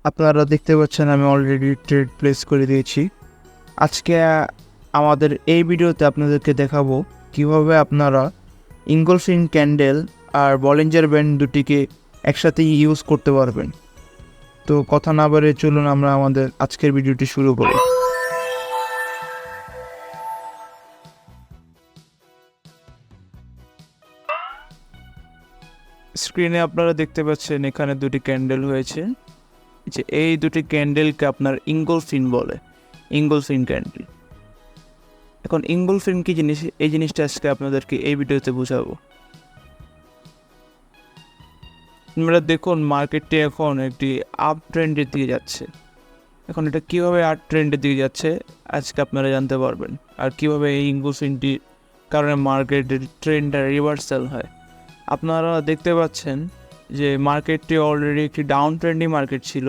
আপনারা দেখতে পাচ্ছেন আমি অলরেডি ট্রেড প্লেস করে দিয়েছি। আজকে আমাদের এই ভিডিওতে আপনাদেরকে দেখাবো কিভাবে আপনারা ইনগলফিং ক্যান্ডেল আর বলিঞ্জার ব্যান্ড দুটিকে একসাথে ইউজ করতে পারবেন। তো কথা না বলে চলুন আমরা আমাদের আজকের ভিডিওটি শুরু করি। স্ক্রিনে আপনারা দেখতে পাচ্ছেন এখানে দুটি ক্যান্ডেল হয়েছে, যে এই দুটি ক্যান্ডেলকে আপনার ইনগলফিং বলে, ইনগলফিং ক্যান্ডেল। এখন ইনগলফিং কি জিনিস, এই জিনিসটা আজকে আপনাদেরকে এই ভিডিওতে বোঝাবো। আপনারা দেখুন মার্কেটটি এখন একটি আপ ট্রেন্ডের দিকে যাচ্ছে। এখন এটা কীভাবে আপ ট্রেন্ডের দিকে যাচ্ছে আজকে আপনারা জানতে পারবেন, আর কীভাবে এই ইনগলফিংটির কারণে মার্কেটের ট্রেন্ডটা রিভার্সাল হয়। আপনারা দেখতে পাচ্ছেন যে মার্কেটটি অলরেডি একটি ডাউন ট্রেন্ডিং মার্কেট ছিল।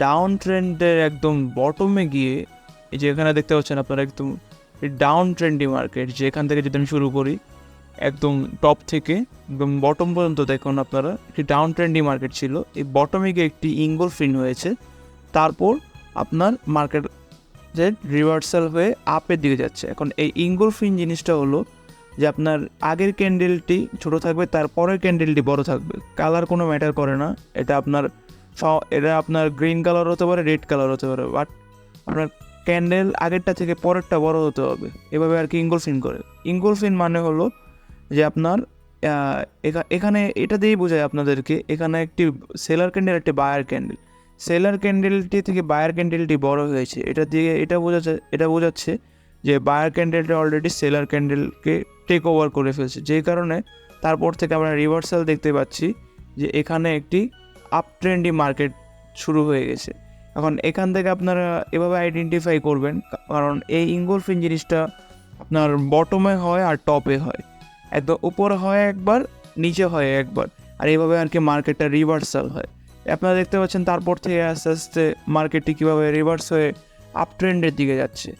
ডাউন ট্রেন্ডের একদম বটমে গিয়ে এই যে এখানে দেখতে পাচ্ছেন আপনারা একদম ডাউন ট্রেন্ডিং মার্কেট, যে এখান থেকে যদি আমি শুরু করি একদম টপ থেকে একদম বটম পর্যন্ত দেখুন আপনারা একটি ডাউন ট্রেন্ডিং মার্কেট ছিল। এই বটমে গিয়ে একটি ইনগলফিং হয়েছে, তারপর আপনার মার্কেট যে রিভার্সাল হয়ে আপের দিকে যাচ্ছে। এখন এই ইনগলফিং জিনিসটা হলো যে আপনার আগের ক্যান্ডেলটি ছোট থাকবে, তারপরের ক্যান্ডেলটি বড় থাকবে, কালার কোনো ম্যাটার করে না। এটা আপনার গ্রিন কালার হতে পারে, রেড কালার হতে পারে, বাট আপনার ক্যান্ডেল আগেরটা থেকে পরেরটা বড় হতে হবে। এভাবে আর কি ইনগলফিং করে। ইনগলফিং মানে হলো যে আপনার এখানে এটা দিয়েই বোঝায় আপনাদেরকে, এখানে একটি সেলার ক্যান্ডেল, একটি বায়ার ক্যান্ডেল। সেলার ক্যান্ডেলটি থেকে বায়ার ক্যান্ডেলটি বড় হয়েছে, এটা দিয়ে এটা বোঝাচ্ছে যে বায়ার ক্যান্ডেলটা অলরেডি সেলার ক্যান্ডেলকে টেক ওভার করে ফেলছে, যেই কারণে তারপর থেকে আমরা রিভার্সাল দেখতে পাচ্ছি যে এখানে একটি আপ ট্রেন্ডি মার্কেট শুরু হয়ে গেছে। এখন এখান থেকে আপনারা এভাবে আইডেন্টিফাই করবেন, কারণ এই ইনগলফিং জিনিসটা আপনার বটমে হয় আর টপে হয়, একদম উপরে হয় একবার, নিচে হয় একবার, আর এইভাবে আর কি মার্কেটটা রিভার্সাল হয়। আপনারা দেখতে পাচ্ছেন তারপর থেকে আস্তে আস্তে মার্কেটটি কীভাবে রিভার্স হয়ে আপ ট্রেন্ডের দিকে যাচ্ছে।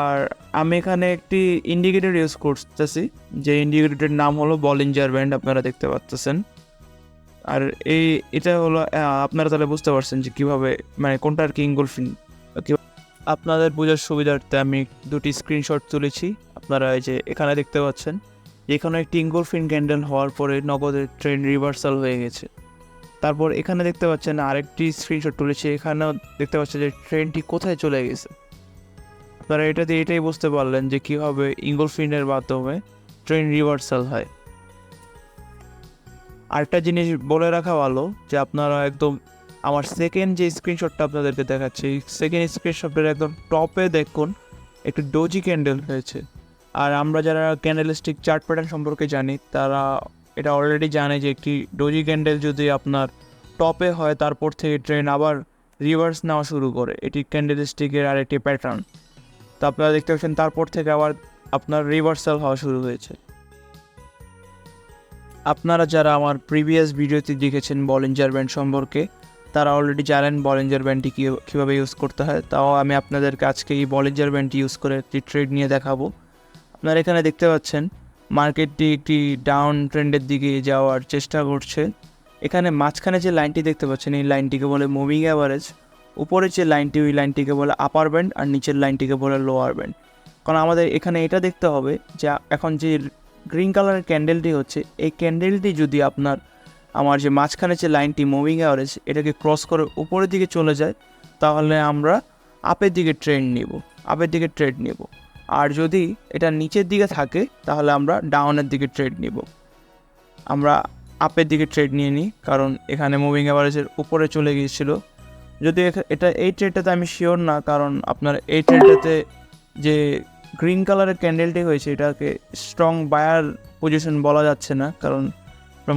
আর আমি এখানে একটি ইন্ডিকেটর ইউজ করতেছি, যে ইন্ডিকেটরের নাম হলো বলিঞ্জার ব্যান্ড, আপনারা দেখতে পাচ্ছেন। আর এটা হলো আপনারা তাহলে বুঝতে পারছেন যে কীভাবে, মানে কোনটা আর কি ইনগলফিং। আপনাদের বোঝার সুবিধার্থে আমি দুটি স্ক্রিনশট তুলেছি। আপনারা এই যে এখানে দেখতে পাচ্ছেন এখানে একটি ইনগলফিং ক্যান্ডেল হওয়ার পরে নগদের ট্রেন্ড রিভার্সাল হয়ে গেছে। তারপর এখানে দেখতে পাচ্ছেন আরেকটি স্ক্রিনশট তুলেছি, এখানেও দেখতে পাচ্ছেন যে ট্রেন্ডটি কোথায় চলে গেছে। আপনারা এটা দিয়ে এটাই বুঝতে পারলেন যে কীভাবে ইনগলফিংয়ের মাধ্যমে ট্রেন্ড রিভার্সাল হয়। আরেকটা জিনিস বলে রাখা ভালো যে আপনারা একদম আমার সেকেন্ড যে স্ক্রিনশটটা আপনাদেরকে দেখাচ্ছি, সেকেন্ড স্ক্রিনশটের একদম টপে দেখুন একটু ডোজি ক্যান্ডেল হয়েছে। আর আমরা যারা ক্যান্ডেলস্টিক চার্ট প্যাটার্ন সম্পর্কে জানি তারা এটা অলরেডি জানে যে একটি ডোজি ক্যান্ডেল যদি আপনার টপে হয় তারপর থেকে ট্রেন্ড আবার রিভার্স নেওয়া শুরু করে, এটি ক্যান্ডেলস্টিকের আর একটি প্যাটার্ন। তো আপনারা দেখতে পাচ্ছেন তারপর থেকে আবার আপনার রিভার্সাল হওয়া শুরু হয়েছে। আপনারা যারা আমার প্রিভিয়াস ভিডিওতে দেখেছেন বলিঞ্জার ব্যান্ড সম্পর্কে তারা অলরেডি জানেন বলিঞ্জার ব্যান্ডটি কীভাবে ইউজ করতে হয়। তাও আমি আপনাদেরকে আজকে এই বলিঞ্জার ব্যান্ডটি ইউজ করে একটি ট্রেড নিয়ে দেখাবো। আপনারা এখানে দেখতে পাচ্ছেন মার্কেটটি একটি ডাউন ট্রেন্ডের দিকে যাওয়ার চেষ্টা করছে। এখানে মাঝখানে যে লাইনটি দেখতে পাচ্ছেন এই লাইনটিকে বলে মুভিং অ্যাভারেজ। উপরে যে লাইনটি ওই লাইনটিকে বলে আপার ব্যান্ড, আর নিচের লাইনটিকে বলে লোয়ার ব্যান্ড। কারণ আমাদের এখানে এটা দেখতে হবে যে এখন যে গ্রিন কালারের ক্যান্ডেলটি হচ্ছে, এই ক্যান্ডেলটি যদি আমার যে মাঝখানে যে লাইনটি মুভিং অ্যাভারেজ এটাকে ক্রস করে উপরের দিকে চলে যায়, তাহলে আমরা আপের দিকে ট্রেড নেব। আর যদি এটা নিচের দিকে থাকে তাহলে আমরা ডাউনের দিকে ট্রেড নিব। আমরা আপের দিকে ট্রেড নিয়ে নিই, কারণ এখানে মুভিং অ্যাভারেজের উপরে চলে গিয়েছিল। যদি এই ট্রেডটাতে আমি শিওর না, কারণ আপনার এই ট্রেডটাতে যে গ্রিন কালারের ক্যান্ডেলটি হয়েছে এটাকে স্ট্রং বায়ার পজিশন বলা যাচ্ছে না, কারণ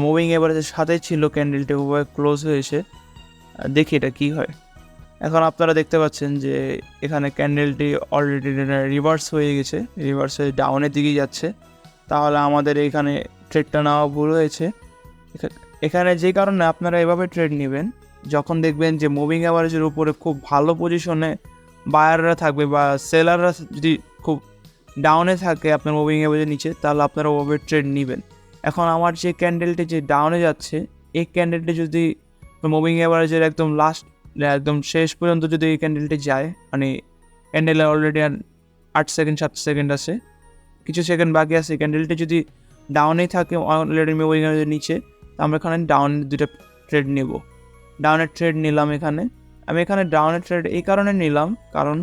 মুভিং অ্যাভারেজের সাথে ছিল ক্যান্ডেলটি, উভয় ক্লোজ হয়েছে। দেখি এটা কী হয়। এখন আপনারা দেখতে পাচ্ছেন যে এখানে ক্যান্ডেলটি অলরেডি রিভার্স হয়ে গেছে, রিভার্স হয়ে ডাউনের দিকেই যাচ্ছে। তাহলে আমাদের এখানে ট্রেডটা নেওয়া ভুল হয়েছে। এখানে যে কারণে আপনারা এভাবে ট্রেড নেবেন, যখন দেখবেন যে মুভিং অ্যাভারেজের উপরে খুব ভালো পজিশনে বায়াররা থাকবে বা সেলাররা যদি খুব ডাউনে থাকে আপনার মুভিং অ্যাভারেজের নিচে, তাহলে আপনারা ওভাবে ট্রেড নেবেন। এখন আমার যে ক্যান্ডেলটি যে ডাউনে যাচ্ছে এই ক্যান্ডেলটি যদি মুভিং অ্যাভারেজের একদম লাস্ট একদম শেষ পর্যন্ত যদি এই ক্যান্ডেলটি যায়, মানে ক্যান্ডেলে অলরেডি আর 8 সেকেন্ড 7 সেকেন্ড আছে, কিছু সেকেন্ড বাকি আছে, ক্যান্ডেলটি যদি ডাউনেই থাকে অলরেডি মুভিং এর নিচে, তো আমরা এখানে ডাউনের 2টা ট্রেড নেব। ডাউনের ট্রেড নিলাম এখানে। আমি এখানে ডাউনের ট্রেড এই কারণে নিলাম, কারণ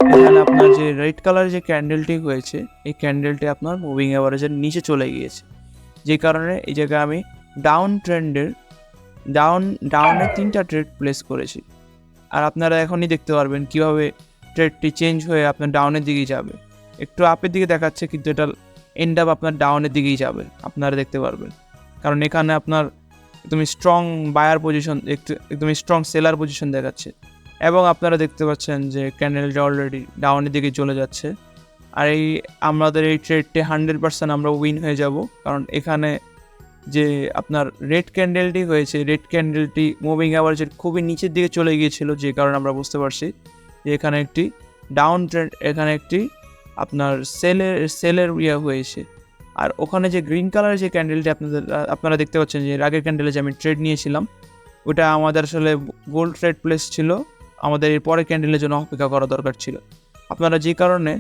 এখানে আপনার যে রেড কালারের যে ক্যান্ডেলটি হয়েছে, এই ক্যান্ডেলটি আপনার মুভিং অ্যাভারেজের নিচে চলে গিয়েছে, যে কারণে এই জায়গায় আমি ডাউনে 3টা ট্রেড প্লেস করেছি। আর আপনারা এখনই দেখতে পারবেন কীভাবে ট্রেডটি চেঞ্জ হয়ে আপনার ডাউনের দিকেই যাবে। একটু আপের দিকে দেখাচ্ছে, কিন্তু এটা এন্ড আপ আপনার ডাউনের দিকেই যাবে, আপনারা দেখতে পারবেন। কারণ এখানে আপনার একদম স্ট্রং বায়ার পজিশন, একদম স্ট্রং সেলার পজিশন দেখাচ্ছে, এবং আপনারা দেখতে পাচ্ছেন যে ক্যান্ডেলটা অলরেডি ডাউনের দিকে চলে যাচ্ছে। আর আমাদের এই ট্রেডটি 100% আমরা উইন হয়ে যাব, কারণ এখানে যে আপনার রেড ক্যান্ডেলটি হয়েছে, রেড ক্যান্ডেলটি মুভিং অ্যাভারেজের খুবই নিচের দিকে চলে গিয়েছিল, যে কারণে আমরা বুঝতে পারছি যে এখানে একটি ডাউন ট্রেন্ড, এখানে একটি আপনার সেলের হয়েছে। আর ওখানে যে গ্রিন কালারের যে ক্যান্ডেলটি আপনারা দেখতে পাচ্ছেন, যে আগের ক্যান্ডেলে যে আমি ট্রেড নিয়েছিলাম, ওটা আমাদের আসলে গোল্ড ট্রেড প্লেস ছিল, আমাদের এর পরে ক্যান্ডেলের জন্য অপেক্ষা করা দরকার ছিল। আপনারা যে কারণে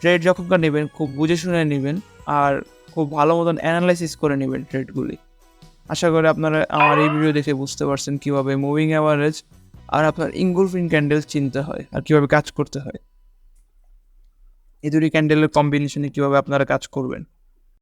ট্রেড যখনকার নেবেন খুব বুঝে শুনে নেবেন, আর খুব ভালো মতন অ্যানালাইসিস করে নেবেন ট্রেডগুলি। আশা করি আপনারা আমার এই ভিডিও দেখে বুঝতে পারছেন কীভাবে মুভিং অ্যাভারেজ আর আপনার ইনগলফিং ক্যান্ডেল চিনতে হয় আর কীভাবে কাজ করতে হয়। এই দুটি ক্যান্ডেলের কম্বিনেশনে কীভাবে আপনারা কাজ করবেন।